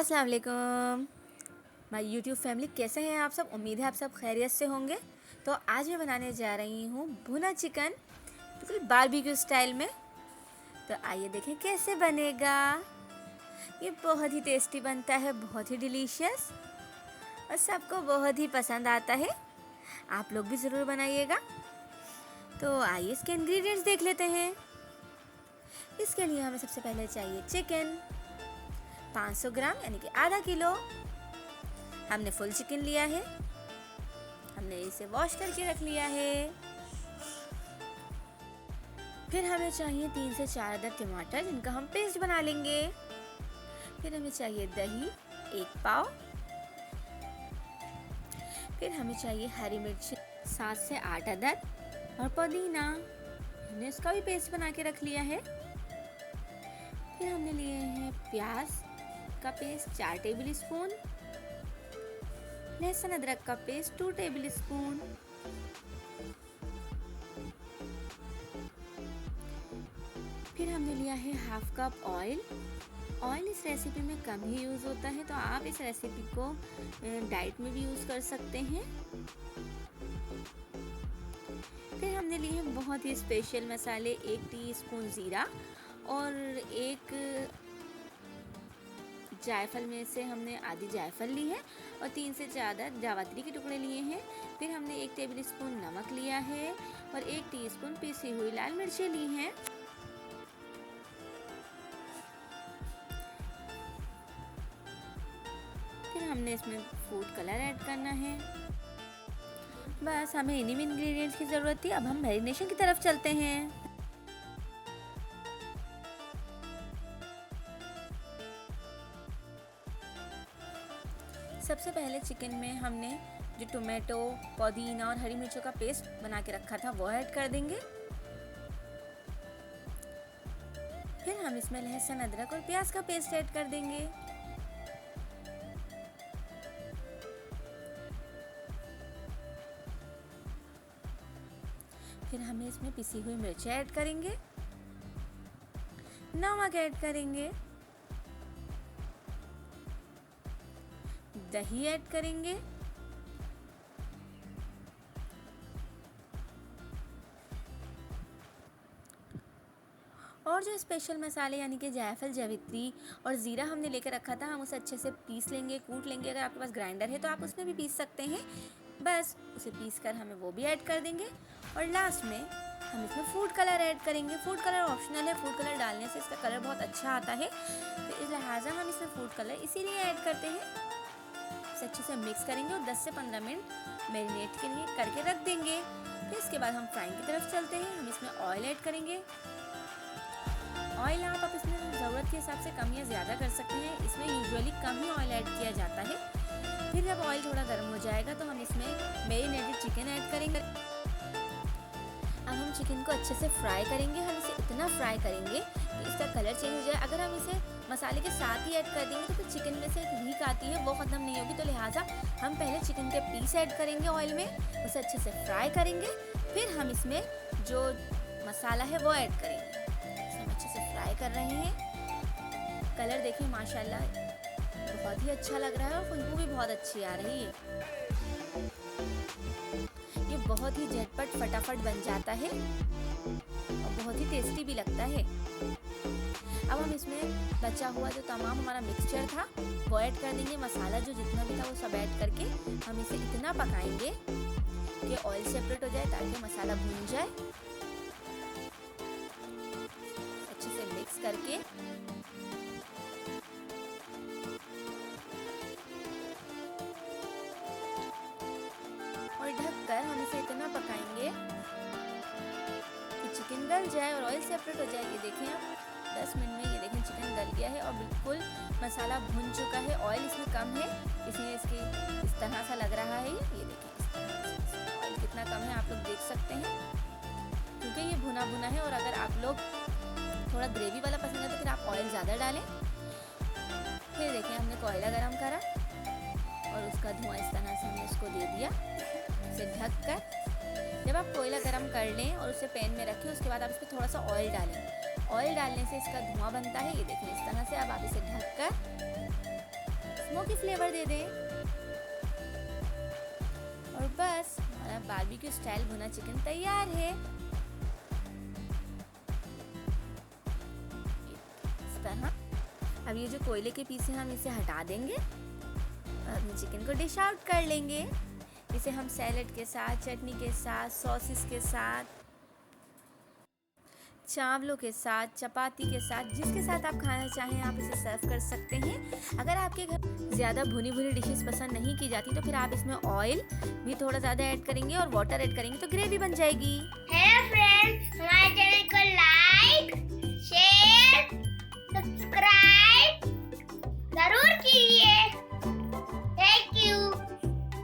अस्सलाम वालेकुम my YouTube family, कैसे हैं आप सब। उम्मीद है आप सब खैरियत से होंगे। तो आज मैं बनाने जा रही हूँ भुना चिकन, बिल्कुल बारबेक्यू स्टाइल में। तो आइए देखें कैसे बनेगा। ये बहुत ही टेस्टी बनता है, बहुत ही डिलीशियस, और सबको बहुत ही पसंद आता है। आप लोग भी ज़रूर बनाइएगा। तो आइए इसके इंग्रेडिएंट्स देख लेते हैं। इसके लिए हमें सबसे पहले चाहिए चिकन 500 ग्राम, यानी कि आधा किलो। हमने फुल चिकन लिया है, हमने इसे वॉश करके रख लिया है। फिर हमें चाहिए 3 से 4 अदद टमाटर, जिनका हम पेस्ट बना लेंगे। फिर हमें चाहिए दही 1 पाव। फिर हमें चाहिए हरी मिर्च 7 से 8 अदद, और पुदीना, हमने इसका भी पेस्ट बना के रख लिया है। फिर हमने लिए हैं प्याज का पेस्ट 4 टेबल स्पून, लहसुन अदरक का पेस्ट 2 टेबल स्पून। फिर हमने लिया है हाफ कप ऑयल। ऑयल इस रेसिपी में कम ही यूज़ होता है, तो आप इस रेसिपी को डाइट में भी यूज़ कर सकते हैं। फिर हमने लिए हैं बहुत ही स्पेशल मसाले, 1 टीस्पून ज़ीरा, और 1 जायफल में से हमने आधी जायफल ली है, और 3 से ज़्यादा जावित्री के टुकड़े लिए हैं। फिर हमने 1 टेबल स्पून नमक लिया है, और 1 टीस्पून पिसी हुई लाल मिर्चें ली हैं। फिर हमने इसमें फूड कलर ऐड करना है। बस हमें इन्हीं इंग्रेडिएंट्स की ज़रूरत थी। अब हम मैरिनेशन की तरफ चलते हैं। सबसे पहले चिकन में हमने जो टोमेटो, पुदीना और हरी मिर्चों का पेस्ट बना के रखा था वो ऐड कर देंगे। फिर हम इसमें लहसुन अदरक और प्याज का पेस्ट ऐड कर देंगे। फिर हमें इसमें पिसी हुई मिर्चें ऐड करेंगे, नमक ऐड करेंगे, दही ऐड करेंगे, और जो स्पेशल मसाले यानी कि जायफल, जावित्री और ज़ीरा हमने लेकर रखा था, हम उसे अच्छे से पीस लेंगे, कूट लेंगे। अगर आपके पास ग्राइंडर है तो आप उसमें भी पीस सकते हैं। बस उसे पीस कर हमें वो भी ऐड कर देंगे। और लास्ट में हम इसमें फूड कलर ऐड करेंगे। फूड कलर ऑप्शनल है, फूड कलर डालने से इसका कलर बहुत अच्छा आता है, तो इस लिहाजा हम इसमें फूड कलर इसीलिए ऐड करते हैं। इसे अच्छे से मिक्स करेंगे और 10 से 15 मिनट मैरिनेट के लिए करके रख देंगे। फिर इसके बाद हम फ्राइंग की तरफ चलते हैं। हम इसमें ऑयल ऐड करेंगे। ऑयल आप इसमें ज़रूरत के हिसाब से कम या ज़्यादा कर सकते हैं। इसमें यूजुअली कम ही ऑयल ऐड किया जाता है। फिर जब ऑयल थोड़ा गर्म हो जाएगा तो हम इसमें मैरिनेटेड चिकन ऐड करेंगे। अब हम चिकन को अच्छे से फ्राई करेंगे। हम इसे इतना फ्राई करेंगे कि इसका कलर चेंज हो जाए। अगर हम इसे मसाले के साथ ही ऐड कर देंगे तो फिर चिकन में से एक रीक आती है, वो ख़त्म नहीं होगी। तो लिहाजा हम पहले चिकन के पीस ऐड करेंगे ऑयल में, उसे अच्छे से फ्राई करेंगे। फिर हम इसमें जो मसाला है वो ऐड करेंगे। इसे हम अच्छे से फ्राई कर रहे हैं। कलर देखिए माशाल्लाह बहुत ही अच्छा लग रहा है, और खुशबू भी बहुत अच्छी आ रही है। ये बहुत ही झटपट फटाफट बन जाता है और बहुत ही टेस्टी भी लगता है। अब हम इसमें बचा हुआ जो तमाम हमारा मिक्सचर था वो ऐड कर देंगे। मसाला जो जितना भी था वो सब ऐड करके हम इसे इतना पकाएंगे कि ऑयल सेपरेट हो जाए, ताकि मसाला भून जाए। अच्छे से मिक्स करके और ढककर हम इसे इतना पकाएंगे कि चिकन गल जाए और ऑयल सेपरेट हो जाए। ये देखें आप 10 मिनट में ये देखें चिकन गल गया है और बिल्कुल मसाला भुन चुका है। ऑयल इसमें कम है, इसलिए इसकी इस तरह सा लग रहा है। ये देखें इस तरह से ऑयल कितना कम है आप लोग देख सकते हैं, क्योंकि ये भुना भुना है। और अगर आप लोग थोड़ा ग्रेवी वाला पसंद है तो फिर आप ऑयल ज़्यादा डालें। फिर देखें हमने कोयला गरम करा और उसका धुआं इस तरह से हमने इसको दे दिया। इसे ढक कर जब आप कोयला गरम कर लें और उसे पैन में रखें, उसके बाद आप इस पर थोड़ा सा ऑयल डालें। ऑयल डालने से इसका धुआं बनता है। ये देखें इस तरह से। अब आप इसे ढक कर स्मोकी फ्लेवर दे दें और बस हमारा बारबेक्यू स्टाइल भुना चिकन तैयार है। इस तरह अब ये जो कोयले के पीस हैं हम इसे हटा देंगे और अपने चिकन को डिश आउट कर लेंगे। इसे हम सैलेड के साथ, चटनी के साथ, सॉसेस के साथ, चावलों के साथ, चपाती के साथ, जिसके साथ आप खाना चाहें आप इसे सर्व कर सकते हैं। अगर आपके घर ज़्यादा भुनी भुनी डिशेस पसंद नहीं की जाती तो फिर आप इसमें ऑयल भी थोड़ा ज़्यादा ऐड करेंगे और वाटर ऐड करेंगे तो ग्रेवी बन जाएगी। हेलो फ्रेंड्स, हमारे चैनल को लाइक, शेयर, सब्सक्राइब जरूर कीजिए।